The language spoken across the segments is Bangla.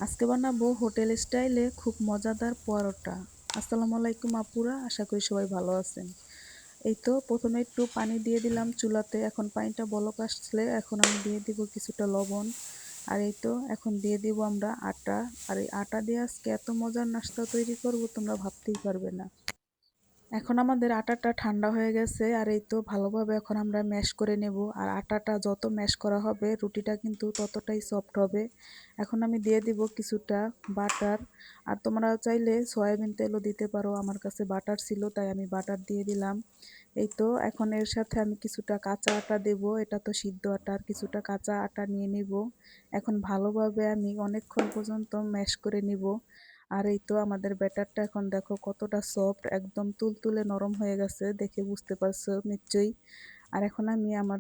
আজকে বানাবো হোটেল স্টাইলে খুব মজাদার পরোটা। আসসালামু আলাইকুম আপুরা, আশা করি সবাই ভালো আছেন। এই তো প্রথমে একটু পানি দিয়ে দিলাম চুলাতে। এখন পানিটা বলক আসলে এখন আমি দিয়ে দিব কিছুটা লবণ। আর এই তো এখন দিয়ে দিব আমরা আটা। আর এই আটা দিয়ে আজকে এত মজার নাস্তা তৈরি করব তোমরা ভাবতেই পারবে না। এখন আমাদের আটাটা ঠান্ডা হয়ে গেছে, আর এই তো ভালোভাবে এখন আমরা ম্যাশ করে নেব। আর আটাটা যত ম্যাশ করা হবে রুটিটা কিন্তু ততটাই সফট হবে। এখন আমি দিয়ে দিব কিছুটা বাটার। আর তোমরা চাইলে সয়াবিন তেলও দিতে পারো, আমার কাছে বাটার ছিল তাই আমি বাটার দিয়ে দিলাম। এই তো এখন এর সাথে আমি কিছুটা কাঁচা আটা দেব, এটা তো সিদ্ধ আটা, আর কিছুটা কাঁচা আটা নিয়ে নিব। এখন ভালোভাবে আমি অনেকক্ষণ পর্যন্ত ম্যাশ করে নিব। আর এই তো আমাদের ব্যাটারটা এখন দেখো কতটা সফট, একদম তুলতুলে নরম হয়ে গেছে, দেখে বুঝতে পারছো নিশ্চয়ই। আর এখন আমি আমার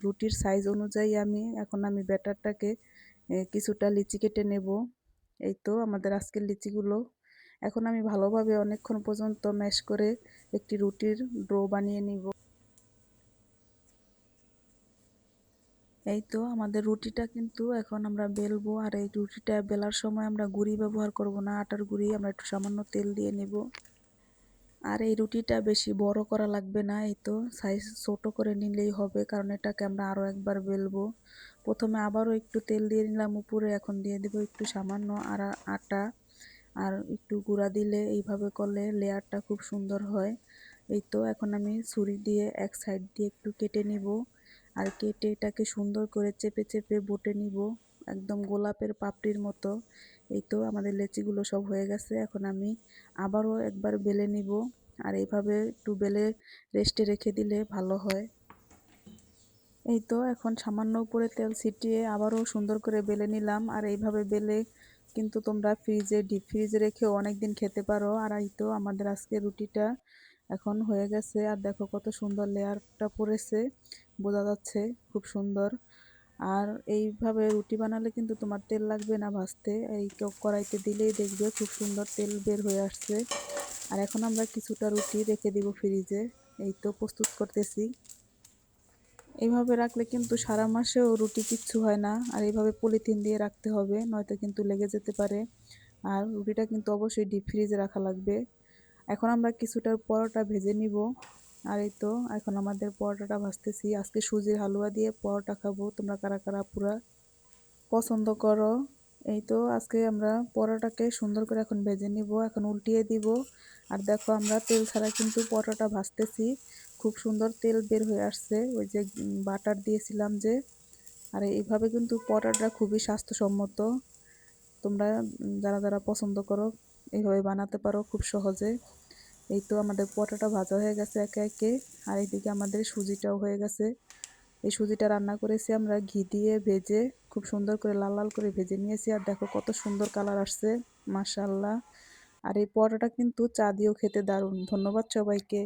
রুটির সাইজ অনুযায়ী এখন আমি ব্যাটারটাকে কিছুটা লিচি কেটে নেব। এই তো আমাদের আজকের লিচিগুলো এখন আমি ভালোভাবে অনেকক্ষণ পর্যন্ত ম্যাশ করে একটি রুটির ডো বানিয়ে নিব। এই তো আমাদের রুটিটা কিন্তু এখন আমরা বেলবো। আর এই রুটিটা বেলার সময় আমরা গুঁড়ি ব্যবহার করব না, আটার গুঁড়ি, আমরা একটু সামান্য তেল দিয়ে নেব। আর এই রুটিটা বেশি বড় করা লাগবে না, এই তো সাইজ ছোট করে নিলেই হবে, কারণ এটাকে আমরা আরও একবার বেলবো। প্রথমে আবারও একটু তেল দিয়ে নিলাম উপরে, এখন দিয়ে দেবো একটু সামান্য আর আটা। আর একটু গুঁড়া দিলে এইভাবে করলে লেয়ারটা খুব সুন্দর হয়। এই তো এখন আমি ছুরি দিয়ে এক সাইড দিয়ে একটু কেটে নিব। আর কেটে এটাকে সুন্দর করে চেপে চেপে বটে নিব, একদম গোলাপের পাপড়ির মতো। এই তো আমাদের লেচিগুলো সব হয়ে গেছে, এখন আমি আবারও একবার বেলে নিব। আর এইভাবে একটু বেলে রেস্টে রেখে দিলে ভালো হয়। এই তো এখন সামান্য উপরে তেল ছিটিয়ে আবারও সুন্দর করে বেলে নিলাম। আর এইভাবে বেলে কিন্তু তোমরা ডিপ ফ্রিজে রেখেও অনেক দিন খেতে পারো। আর এই তো আমাদের আজকে রুটিটা এখন হয়ে গেছে, আর দেখো কত সুন্দর লেয়ারটা পড়েছে, বোঝা যাচ্ছে খুব সুন্দর। আর এইভাবে রুটি বানালে কিন্তু তোমার তেল লাগবে না ভাজতে, এই কড়াইতে দিলেই দেখবে খুব সুন্দর তেল বের হয়ে আসছে। আর এখন আমরা কিছুটা রুটি রেখে দিব ফ্রিজে। এই তো প্রস্তুত করতেছি। এইভাবে রাখলে কিন্তু সারা মাসেও রুটি কিচ্ছু হয় না। আর এইভাবে পলিথিন দিয়ে রাখতে হবে, নয়তো কিন্তু লেগে যেতে পারে। আর রুটিটা কিন্তু অবশ্যই ডিপ ফ্রিজে রাখা লাগবে। এখন আমরা কিছুটা পরোটা ভেজে নিব। আর এই তো এখন আমাদের পরোটাটা ভাজতেছি। আজকে সুজির হালুয়া দিয়ে পরোটা খাবো, তোমরা কারা কারা পুরা পছন্দ করো। এই তো আজকে আমরা পরোটাকে সুন্দর করে এখন ভেজে নিব, এখন উল্টিয়ে দিব। আর দেখো আমরা তেল ছাড়া কিন্তু পরোটা ভাজতেছি, খুব সুন্দর তেল বের হয়ে আসছে, ওই যে বাটার দিয়েছিলাম যে। আর এইভাবে কিন্তু পরোটা খুবই স্বাস্থ্যসম্মত। তোমরা যারা যারা পছন্দ করো এইভাবে বানাতে পারো খুব সহজে। এই তো আমাদের পরোটা ভাজা হয়ে গেছে একে একে। আর এইদিকে আমাদের সুজিটাও হয়ে গেছে। এই সুজিটা রান্না করেছি আমরা ঘি দিয়ে ভেজে, খুব সুন্দর করে লাল লাল করে ভেজে নিয়েছি। আর দেখো কত সুন্দর কালার আসছে, মাশাআল্লাহ। আর এই পরোটাটা কিন্তু চা দিয়েও খেতে দারুণ। ধন্যবাদ সবাইকে।